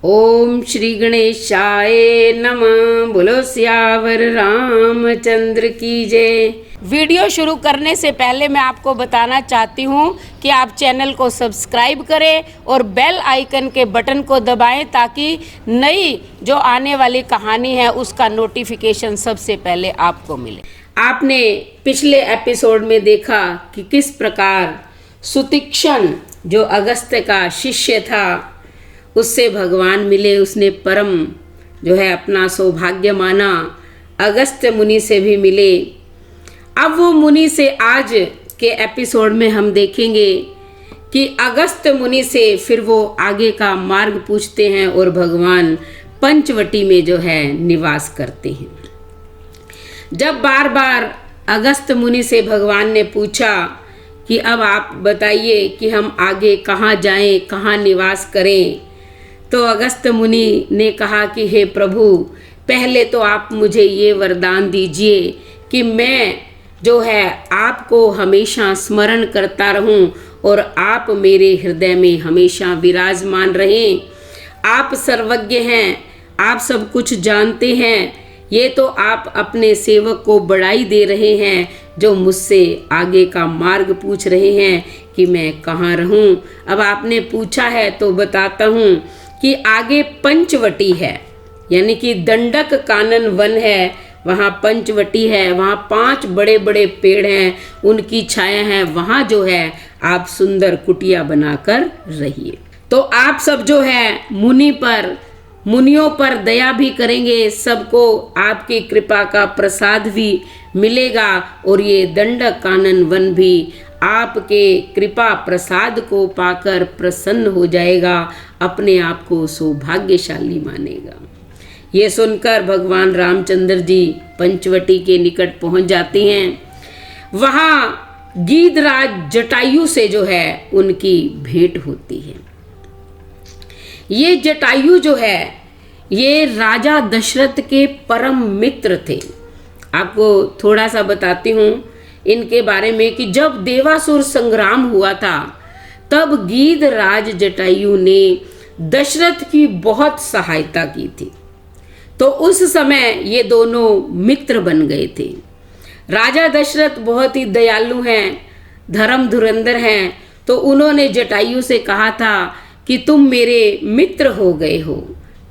ओम श्री गणेशाय नमः। बोलो सियावर रामचंद्र की जय। वीडियो शुरू करने से पहले मैं आपको बताना चाहती हूँ कि आप चैनल को सब्सक्राइब करें और बेल आइकन के बटन को दबाएं ताकि नई जो आने वाली कहानी है उसका नोटिफिकेशन सबसे पहले आपको मिले। आपने पिछले एपिसोड में देखा कि किस प्रकार सुतीक्षण जो अगस्त्य का शिष्य था उससे भगवान मिले, उसने परम जो है अपना सौभाग्य माना, अगस्त्य मुनि से भी मिले। अब वो मुनि से आज के एपिसोड में हम देखेंगे कि अगस्त्य मुनि से फिर वो आगे का मार्ग पूछते हैं और भगवान पंचवटी में जो है निवास करते हैं। जब बार बार अगस्त्य मुनि से भगवान ने पूछा कि अब आप बताइए कि हम आगे कहाँ जाएं, कहाँ निवास करें, तो अगस्त्य मुनि ने कहा कि हे प्रभु, पहले तो आप मुझे ये वरदान दीजिए कि मैं जो है आपको हमेशा स्मरण करता रहूं और आप मेरे हृदय में हमेशा विराजमान रहें। आप सर्वज्ञ हैं, आप सब कुछ जानते हैं। ये तो आप अपने सेवक को बड़ाई दे रहे हैं जो मुझसे आगे का मार्ग पूछ रहे हैं कि मैं कहाँ रहूं। अब आपने पूछा है तो बताता हूँ कि आगे पंचवटी है, यानी कि दंडक कानन वन है, वहाँ पंचवटी है, वहाँ 5 बड़े बड़े पेड़ हैं, उनकी छाया है, वहाँ जो है आप सुंदर कुटिया बनाकर रहिए। तो आप सब जो है मुनियों पर दया भी करेंगे, सबको आपकी कृपा का प्रसाद भी मिलेगा और ये दंडक कानन वन भी आपके कृपा प्रसाद को पाकर प्रसन्न हो जाएगा, अपने आप को सौभाग्यशाली मानेगा। ये सुनकर भगवान रामचंद्र जी पंचवटी के निकट पहुंच जाते हैं। वहाँ गीधराज जटायु से जो है उनकी भेंट होती है। ये जटायु जो है ये राजा दशरथ के परम मित्र थे। आपको थोड़ा सा बताती हूँ इनके बारे में कि जब देवासुर संग्राम हुआ था तब गीधराज जटायु ने दशरथ की बहुत सहायता की थी। तो उस समय ये दोनों मित्र बन गए थे। राजा दशरथ बहुत ही दयालु हैं, धर्म धुरंधर हैं, तो उन्होंने जटायु से कहा था कि तुम मेरे मित्र हो गए हो,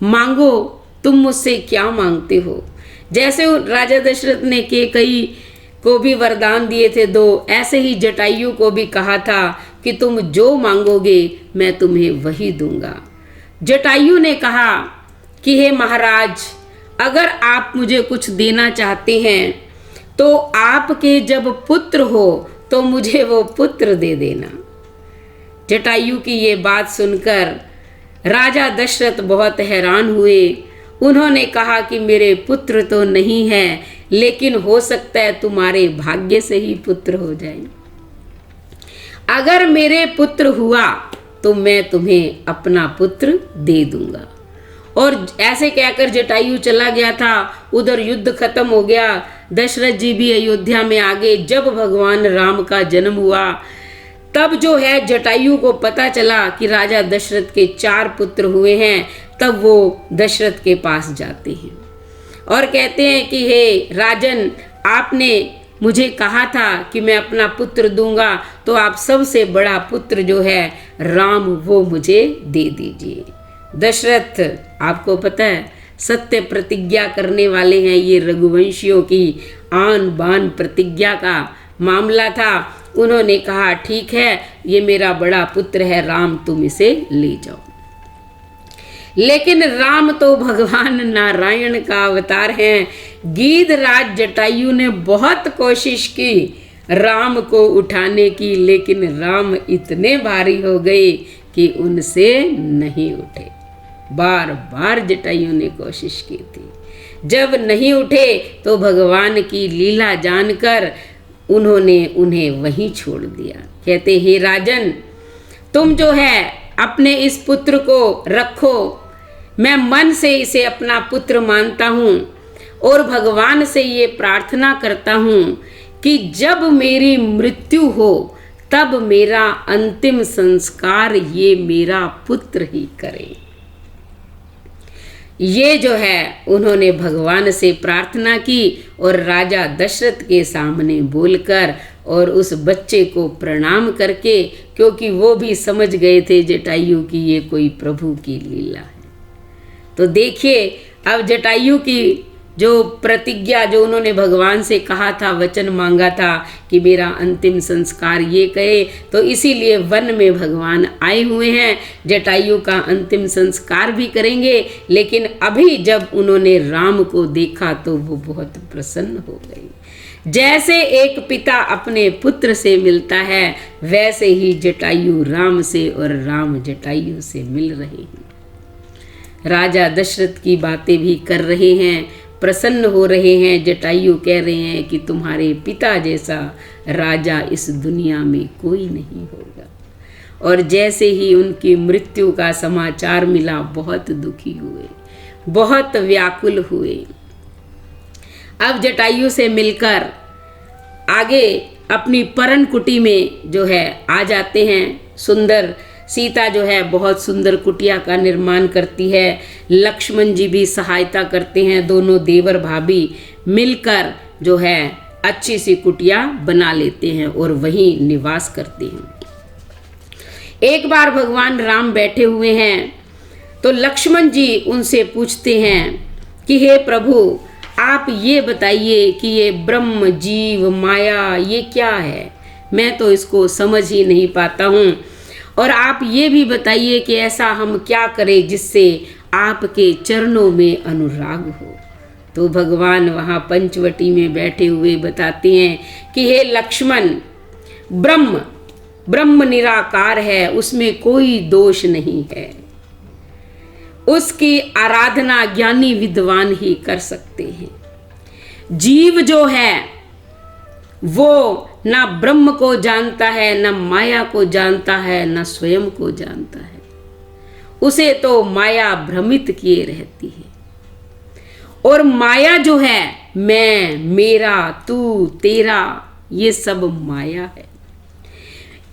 मांगो, तुम मुझसे क्या मांगते हो। जैसे राजा दशरथ ने कैकेयी को भी वरदान दिए थे 2, ऐसे ही जटायु को भी कहा था कि तुम जो मांगोगे मैं तुम्हें वही दूंगा। जटायु ने कहा कि हे महाराज, अगर आप मुझे कुछ देना चाहते हैं तो आपके जब पुत्र हो तो मुझे वो पुत्र दे देना। जटायु की ये बात सुनकर राजा दशरथ बहुत हैरान हुए। उन्होंने कहा कि मेरे पुत्र तो नहीं है, लेकिन हो सकता है तुम्हारे भाग्य से ही पुत्र हो जाए। अगर मेरे पुत्र हुआ तो मैं तुम्हें अपना पुत्र दे दूंगा। और ऐसे कहकर जटायु चला गया था। उधर युद्ध खत्म हो गया, दशरथ जी भी अयोध्या में आ गए। जब भगवान राम का जन्म हुआ तब जो है जटायु को पता चला कि राजा दशरथ के 4 पुत्र हुए हैं। तब वो दशरथ के पास जाते हैं और कहते हैं कि हे राजन, आपने मुझे कहा था कि मैं अपना पुत्र दूंगा, तो आप सबसे बड़ा पुत्र जो है राम, वो मुझे दे दीजिए। दशरथ, आपको पता है, सत्य प्रतिज्ञा करने वाले हैं। ये रघुवंशियों की आन बान प्रतिज्ञा का मामला था। उन्होंने कहा ठीक है, ये मेरा बड़ा पुत्र है राम, तुम इसे ले जाओ। लेकिन राम तो भगवान नारायण का अवतार हैं। गीधराज जटायु ने बहुत कोशिश की राम को उठाने की, लेकिन राम इतने भारी हो गए कि उनसे नहीं उठे। बार बार जटायु ने कोशिश की थी। जब नहीं उठे तो भगवान की लीला जानकर उन्होंने उन्हें वहीं छोड़ दिया। कहते, हे राजन, तुम जो है अपने इस पुत्र को रखो, मैं मन से इसे अपना पुत्र मानता हूँ और भगवान से ये प्रार्थना करता हूँ कि जब मेरी मृत्यु हो तब मेरा अंतिम संस्कार ये मेरा पुत्र ही करे। ये जो है उन्होंने भगवान से प्रार्थना की और राजा दशरथ के सामने बोलकर और उस बच्चे को प्रणाम करके, क्योंकि वो भी समझ गए थे जटायु की ये कोई प्रभु की लीला है। तो देखिए अब जटायु की जो प्रतिज्ञा, जो उन्होंने भगवान से कहा था, वचन मांगा था कि मेरा अंतिम संस्कार ये करे, तो इसीलिए वन में भगवान आए हुए हैं, जटायु का अंतिम संस्कार भी करेंगे। लेकिन अभी जब उन्होंने राम को देखा तो वो बहुत प्रसन्न हो गए। जैसे एक पिता अपने पुत्र से मिलता है, वैसे ही जटायु राम से और राम जटायु से मिल रहे हैं। राजा दशरथ की बातें भी कर रहे हैं, प्रसन्न हो रहे हैं। जटायु कह रहे हैं कि तुम्हारे पिता जैसा राजा इस दुनिया में कोई नहीं होगा। और जैसे ही उनकी मृत्यु का समाचार मिला, बहुत दुखी हुए, बहुत व्याकुल हुए। अब जटायु से मिलकर आगे अपनी परन कुटी में जो है आ जाते हैं। सुंदर सीता जो है बहुत सुंदर कुटिया का निर्माण करती है। लक्ष्मण जी भी सहायता करते हैं। दोनों देवर भाभी मिलकर जो है अच्छी सी कुटिया बना लेते हैं और वहीं निवास करते हैं। एक बार भगवान राम बैठे हुए हैं तो लक्ष्मण जी उनसे पूछते हैं कि हे प्रभु, आप ये बताइए कि ये ब्रह्म, जीव, माया ये क्या है? मैं तो इसको समझ ही नहीं पाता हूँ। और आप ये भी बताइए कि ऐसा हम क्या करें जिससे आपके चरणों में अनुराग हो। तो भगवान वहाँ पंचवटी में बैठे हुए बताते हैं कि हे लक्ष्मण, ब्रह्म निराकार है, उसमें कोई दोष नहीं है। उसकी आराधना ज्ञानी विद्वान ही कर सकते हैं। जीव जो है वो ना ब्रह्म को जानता है, ना माया को जानता है, ना स्वयं को जानता है। उसे तो माया भ्रमित किए रहती है। और माया जो है, मैं, मेरा, तू, तेरा, ये सब माया है।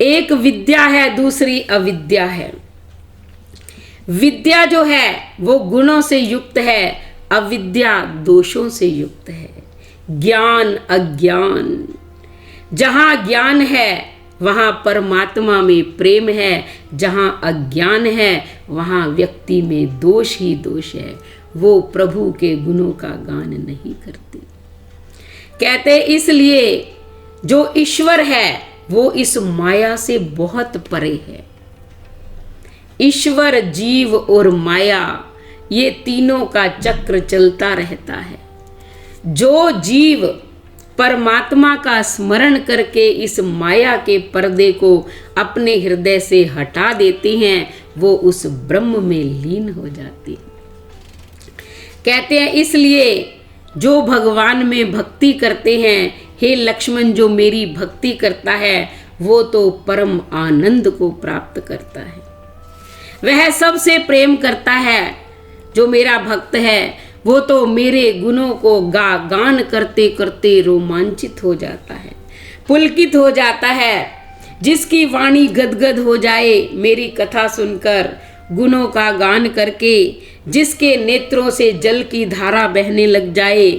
एक विद्या है, दूसरी अविद्या है। विद्या जो है वो गुणों से युक्त है, अविद्या दोषों से युक्त है। ज्ञान, अज्ञान, जहाँ ज्ञान है वहाँ परमात्मा में प्रेम है, जहाँ अज्ञान है वहाँ व्यक्ति में दोष ही दोष है। वो प्रभु के गुणों का गान नहीं करते। कहते इसलिए जो ईश्वर है वो इस माया से बहुत परे है। ईश्वर, जीव और माया, ये तीनों का चक्र चलता रहता है। जो जीव परमात्मा का स्मरण करके इस माया के पर्दे को अपने हृदय से हटा देते हैं, वो उस ब्रह्म में लीन हो जाते हैं। कहते हैं इसलिए जो भगवान में भक्ति करते हैं, हे लक्ष्मण, जो मेरी भक्ति करता है वो तो परम आनंद को प्राप्त करता है। वह सबसे प्रेम करता है। जो मेरा भक्त है वो तो मेरे गुणों को गान करते करते रोमांचित हो जाता है, पुलकित हो जाता है। जिसकी वाणी गदगद हो जाए मेरी कथा सुनकर, गुणों का गान करके, जिसके नेत्रों से जल की धारा बहने लग जाए,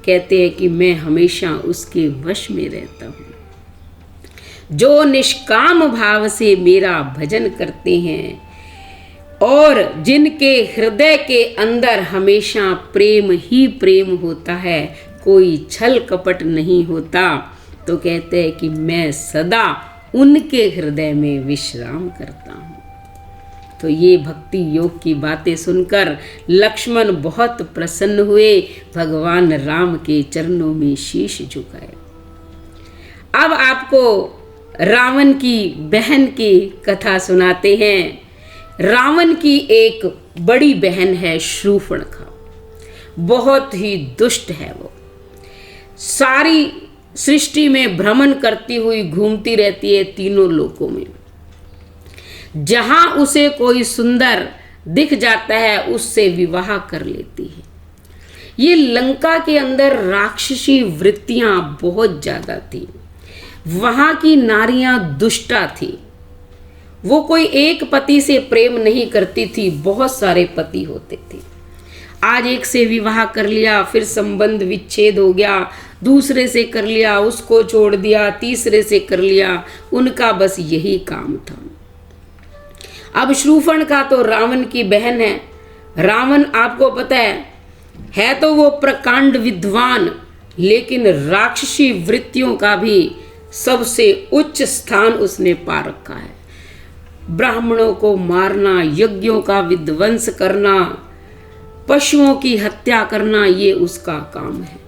कहते हैं कि मैं हमेशा उसके वश में रहता हूँ। जो निष्काम भाव से मेरा भजन करते हैं और जिनके हृदय के अंदर हमेशा प्रेम ही प्रेम होता है, कोई छल कपट नहीं होता, तो कहते हैं कि मैं सदा उनके हृदय में विश्राम करता हूँ। तो ये भक्ति योग की बातें सुनकर लक्ष्मण बहुत प्रसन्न हुए, भगवान राम के चरणों में शीश झुकाए। अब आपको रावण की बहन की कथा सुनाते हैं। रावण की एक बड़ी बहन है शूर्पणखा, बहुत ही दुष्ट है। वो सारी सृष्टि में भ्रमण करती हुई घूमती रहती है तीनों लोकों में। जहां उसे कोई सुंदर दिख जाता है उससे विवाह कर लेती है। ये लंका के अंदर राक्षसी वृत्तियां बहुत ज्यादा थी। वहां की नारियां दुष्टा थी। वो कोई एक पति से प्रेम नहीं करती थी, बहुत सारे पति होते थे। आज एक से विवाह कर लिया, फिर संबंध विच्छेद हो गया, दूसरे से कर लिया, उसको छोड़ दिया, तीसरे से कर लिया, उनका बस यही काम था। अब शूर्पणखा तो रावण की बहन है। रावण आपको पता है तो वो प्रकांड विद्वान, लेकिन राक्षसी वृत्तियों का भी सबसे उच्च स्थान उसने पा रखा है। ब्राह्मणों को मारना, यज्ञों का विध्वंस करना, पशुओं की हत्या करना, ये उसका काम है।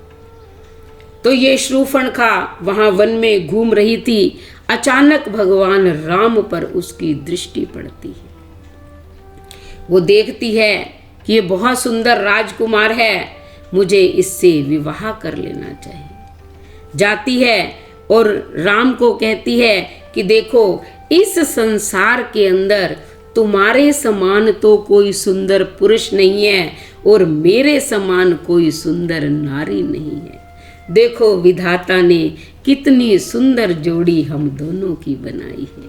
तो ये शूर्पणखा वहां वन में घूम रही थी। अचानक भगवान राम पर उसकी दृष्टि पड़ती है। वो देखती है कि ये बहुत सुंदर राजकुमार है, मुझे इससे विवाह कर लेना चाहिए। जाती है और राम को कहती है कि देखो, इस संसार के अंदर तुम्हारे समान तो कोई सुंदर पुरुष नहीं है और मेरे समान कोई सुंदर नारी नहीं है। देखो विधाता ने कितनी सुंदर जोड़ी हम दोनों की बनाई है।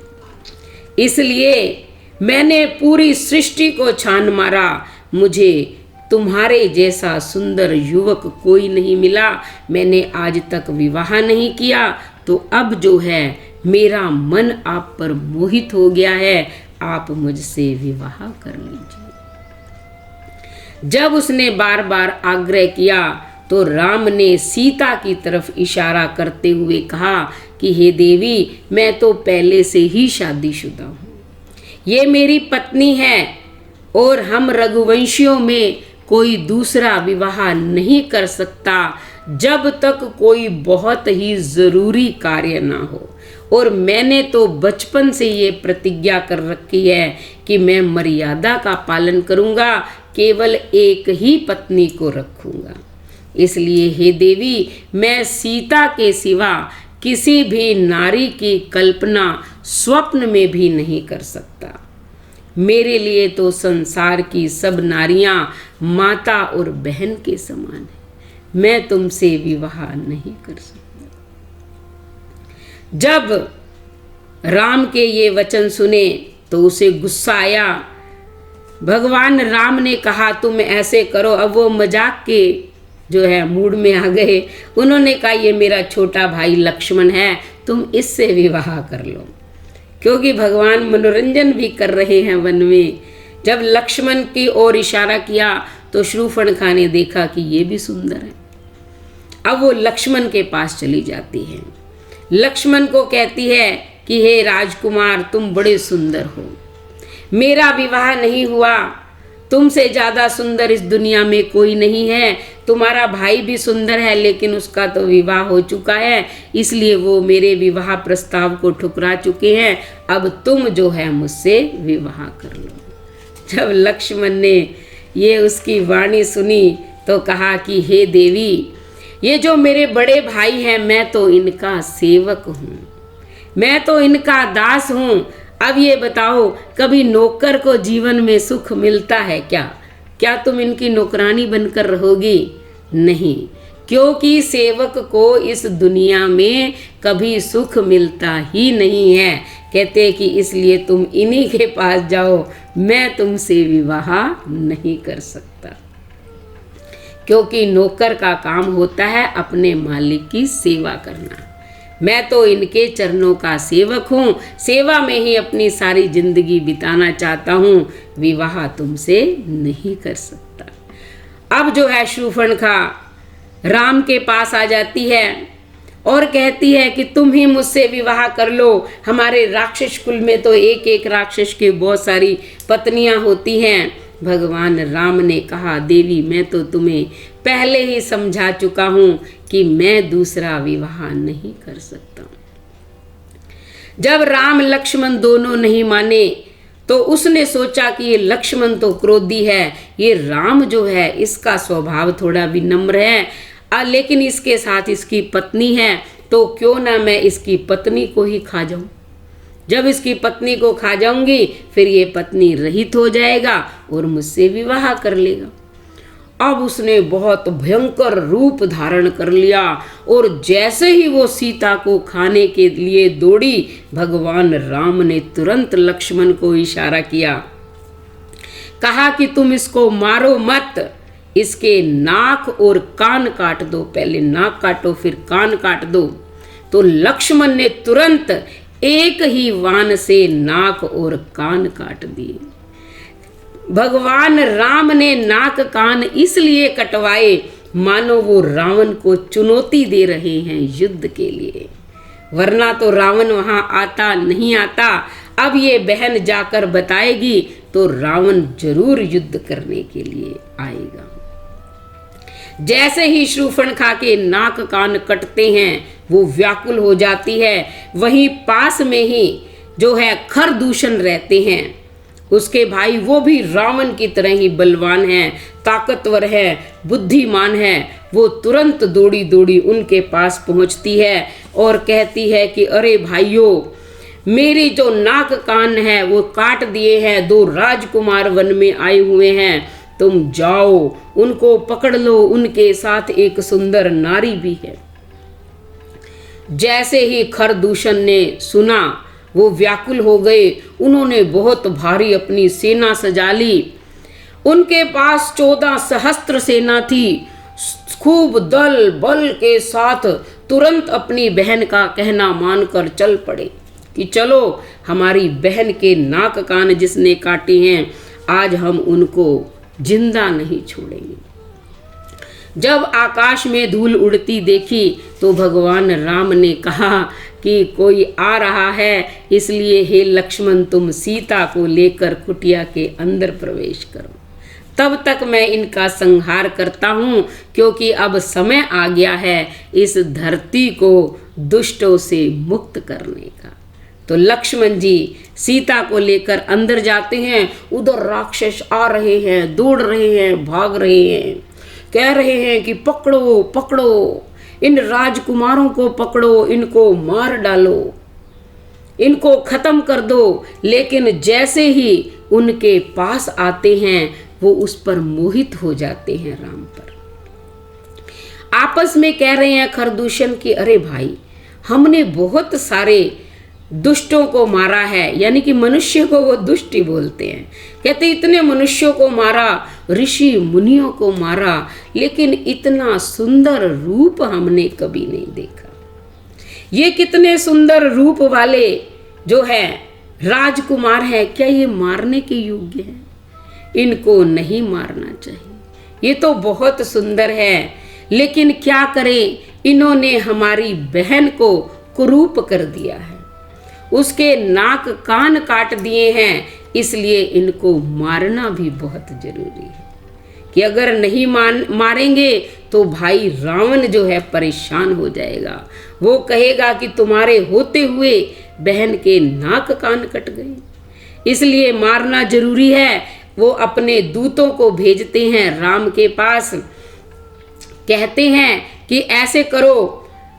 इसलिए मैंने पूरी सृष्टि को छान मारा, मुझे तुम्हारे जैसा सुंदर युवक कोई नहीं मिला। मैंने आज तक विवाह नहीं किया, तो अब जो है मेरा मन आप पर मोहित हो गया है, आप मुझसे विवाह कर लीजिए। जब उसने बार बार आग्रह किया तो राम ने सीता की तरफ इशारा करते हुए कहा कि हे देवी, मैं तो पहले से ही शादीशुदा हूँ, ये मेरी पत्नी है और हम रघुवंशियों में कोई दूसरा विवाह नहीं कर सकता जब तक कोई बहुत ही ज़रूरी कार्य ना हो। और मैंने तो बचपन से ये प्रतिज्ञा कर रखी है कि मैं मर्यादा का पालन करूँगा, केवल एक ही पत्नी को रखूँगा। इसलिए हे देवी, मैं सीता के सिवा किसी भी नारी की कल्पना स्वप्न में भी नहीं कर सकता। मेरे लिए तो संसार की सब नारियां माता और बहन के समान है, मैं तुमसे विवाह नहीं कर सकता। जब राम के ये वचन सुने तो उसे गुस्सा आया। भगवान राम ने कहा तुम ऐसे करो। अब वो मजाक के जो है मूड में आ गए। उन्होंने कहा ये मेरा छोटा भाई लक्ष्मण है, तुम इससे विवाह कर लो, क्योंकि भगवान मनोरंजन भी कर रहे हैं वन में। जब लक्ष्मण की ओर इशारा किया तो शूर्पणखा ने देखा कि ये भी सुंदर है। अब वो लक्ष्मण के पास चली जाती है, लक्ष्मण को कहती है कि हे राजकुमार, तुम बड़े सुंदर हो, मेरा विवाह नहीं हुआ, तुमसे ज़्यादा सुंदर इस दुनिया में कोई नहीं है। तुम्हारा भाई भी सुंदर है, लेकिन उसका तो विवाह हो चुका है, इसलिए वो मेरे विवाह प्रस्ताव को ठुकरा चुके हैं। अब तुम जो है मुझसे विवाह कर लो। जब लक्ष्मण ने ये उसकी वाणी सुनी तो कहा कि हे देवी, ये जो मेरे बड़े भाई हैं, मैं तो इनका सेवक हूँ, मैं तो इनका दास हूँ। अब ये बताओ, कभी नौकर को जीवन में सुख मिलता है क्या? क्या तुम इनकी नौकरानी बनकर रहोगी? नहीं, क्योंकि सेवक को इस दुनिया में कभी सुख मिलता ही नहीं है। कहते कि इसलिए तुम इन्हीं के पास जाओ, मैं तुमसे विवाह नहीं कर सकता, क्योंकि नौकर का काम होता है अपने मालिक की सेवा करना। मैं तो इनके चरणों का सेवक हूँ, सेवा में ही अपनी सारी जिंदगी बिताना चाहता हूँ, विवाह तुमसे नहीं कर सकता। अब जो है शूर्पणखा राम के पास आ जाती है और कहती है कि तुम ही मुझसे विवाह कर लो। हमारे राक्षस कुल में तो एक एक राक्षस के बहुत सारी पत्नियां होती हैं। भगवान राम ने कहा देवी, मैं तो तुम्हें पहले ही समझा चुका हूँ कि मैं दूसरा विवाह नहीं कर सकता। जब राम लक्ष्मण दोनों नहीं माने तो उसने सोचा कि ये लक्ष्मण तो क्रोधी है, ये राम जो है इसका स्वभाव थोड़ा विनम्र है, लेकिन इसके साथ इसकी पत्नी है, तो क्यों ना मैं इसकी पत्नी को ही खा जाऊं। जब इसकी पत्नी को खा जाऊंगी फिर ये पत्नी रहित हो जाएगा और मुझसे विवाह कर लेगा। अब उसने बहुत भयंकर रूप धारण कर लिया और जैसे ही वो सीता को खाने के लिए दौड़ी, भगवान राम ने तुरंत लक्ष्मण को इशारा किया, कहा कि तुम इसको मारो मत, इसके नाक और कान काट दो। पहले नाक काटो फिर कान काट दो। तो लक्ष्मण ने तुरंत एक ही वाण से नाक और कान काट दिए। भगवान राम ने नाक कान इसलिए कटवाए मानो वो रावण को चुनौती दे रहे हैं युद्ध के लिए, वरना तो रावण वहां आता नहीं आता। अब ये बहन जाकर बताएगी तो रावण जरूर युद्ध करने के लिए आएगा। जैसे ही शूर्पणखा के नाक कान कटते हैं वो व्याकुल हो जाती है। वहीं पास में ही जो है खरदूषण रहते हैं, उसके भाई, वो भी रावण की तरह ही बलवान है, ताकतवर है, बुद्धिमान है। वो तुरंत दौड़ी दौड़ी उनके पास पहुंचती है और कहती है कि अरे भाइयों, मेरी जो नाक कान है वो काट दिए हैं, 2 राजकुमार वन में आए हुए हैं, तुम जाओ उनको पकड़ लो, उनके साथ एक सुंदर नारी भी है। जैसे ही खरदूषण ने सुना वो व्याकुल हो गए। उन्होंने बहुत भारी अपनी सेना सजा ली। उनके पास 14 सहस्त्र सेना थी। खूब दल बल के साथ तुरंत अपनी बहन का कहना मानकर चल पड़े कि चलो, हमारी बहन के नाक कान जिसने काटे हैं, आज हम उनको जिंदा नहीं छोड़ेंगे। जब आकाश में धूल उड़ती देखी तो भगवान राम ने कहा कि कोई आ रहा है, इसलिए हे लक्ष्मण, तुम सीता को लेकर कुटिया के अंदर प्रवेश करो, तब तक मैं इनका संहार करता हूँ, क्योंकि अब समय आ गया है इस धरती को दुष्टों से मुक्त करने का। तो लक्ष्मण जी सीता को लेकर अंदर जाते हैं। उधर राक्षस आ रहे हैं, दौड़ रहे हैं, भाग रहे हैं, कह रहे हैं कि पकड़ो पकड़ो, इन राजकुमारों को पकड़ो, इनको मार डालो, इनको खत्म कर दो। लेकिन जैसे ही उनके पास आते हैं वो उस पर मोहित हो जाते हैं, राम पर। आपस में कह रहे हैं खरदूषण की, अरे भाई, हमने बहुत सारे दुष्टों को मारा है, यानी कि मनुष्य को वो दुष्ट ही बोलते हैं। कहते इतने मनुष्यों को मारा, ऋषि मुनियों को मारा, लेकिन इतना सुंदर रूप हमने कभी नहीं देखा। ये कितने सुंदर रूप वाले जो है राजकुमार है, क्या ये मारने के योग्य है? इनको नहीं मारना चाहिए। ये तो बहुत सुंदर है, लेकिन क्या करें, इन्होंने हमारी बहन को कुरूप कर दिया है, उसके नाक कान काट दिए हैं, इसलिए इनको मारना भी बहुत जरूरी है कि अगर नहीं मारेंगे तो भाई रावण जो है परेशान हो जाएगा। वो कहेगा कि तुम्हारे होते हुए बहन के नाक कान कट गए, इसलिए मारना जरूरी है। वो अपने दूतों को भेजते हैं राम के पास, कहते हैं कि ऐसे करो,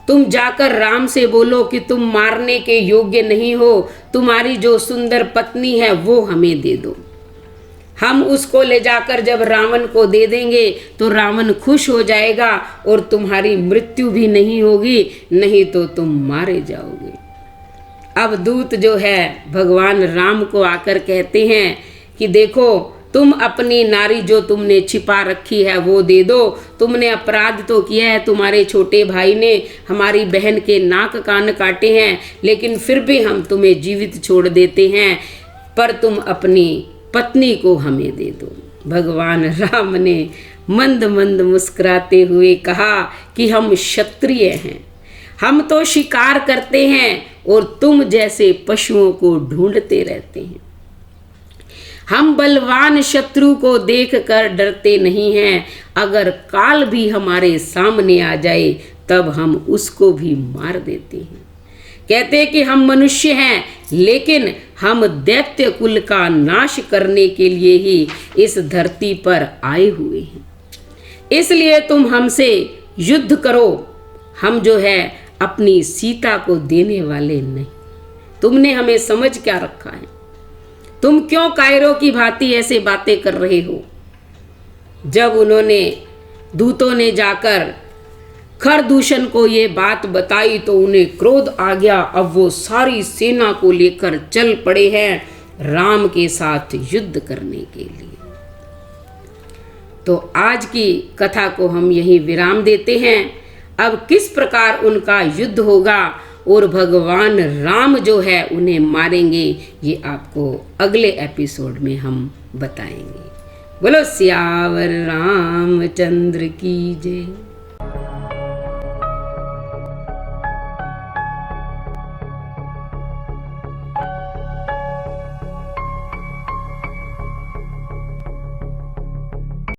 तुम जाकर राम से बोलो कि तुम मारने के योग्य नहीं हो, तुम्हारी जो सुंदर पत्नी है वो हमें दे दो। हम उसको ले जाकर जब रावण को दे देंगे तो रावण खुश हो जाएगा और तुम्हारी मृत्यु भी नहीं होगी, नहीं तो तुम मारे जाओगे। अब दूत जो है भगवान राम को आकर कहते हैं कि देखो, तुम अपनी नारी जो तुमने छिपा रखी है वो दे दो। तुमने अपराध तो किया है, तुम्हारे छोटे भाई ने हमारी बहन के नाक कान काटे हैं, लेकिन फिर भी हम तुम्हें जीवित छोड़ देते हैं, पर तुम अपनी पत्नी को हमें दे दो। भगवान राम ने मंद मंद मुस्कुराते हुए कहा कि हम क्षत्रिय हैं, हम तो शिकार करते हैं और तुम जैसे पशुओं को ढूंढते रहते हैं। हम बलवान शत्रु को देखकर डरते नहीं हैं, अगर काल भी हमारे सामने आ जाए तब हम उसको भी मार देते हैं। कहते हैं कि हम मनुष्य हैं, लेकिन हम दैत्य कुल का नाश करने के लिए ही इस धरती पर आए हुए हैं, इसलिए तुम हमसे युद्ध करो। हम जो है अपनी सीता को देने वाले नहीं। तुमने हमें समझ क्या रखा है? तुम क्यों कायरों की भांति ऐसे बातें कर रहे हो? जब उन्होंने दूतों ने जाकर खरदूषण को ये बात बताई तो उन्हें क्रोध आ गया। अब वो सारी सेना को लेकर चल पड़े हैं राम के साथ युद्ध करने के लिए। तो आज की कथा को हम यहीं विराम देते हैं। अब किस प्रकार उनका युद्ध होगा और भगवान राम जो है उन्हें मारेंगे, ये आपको अगले एपिसोड में हम बताएंगे। बोलो सियावर रामचंद्र की जय।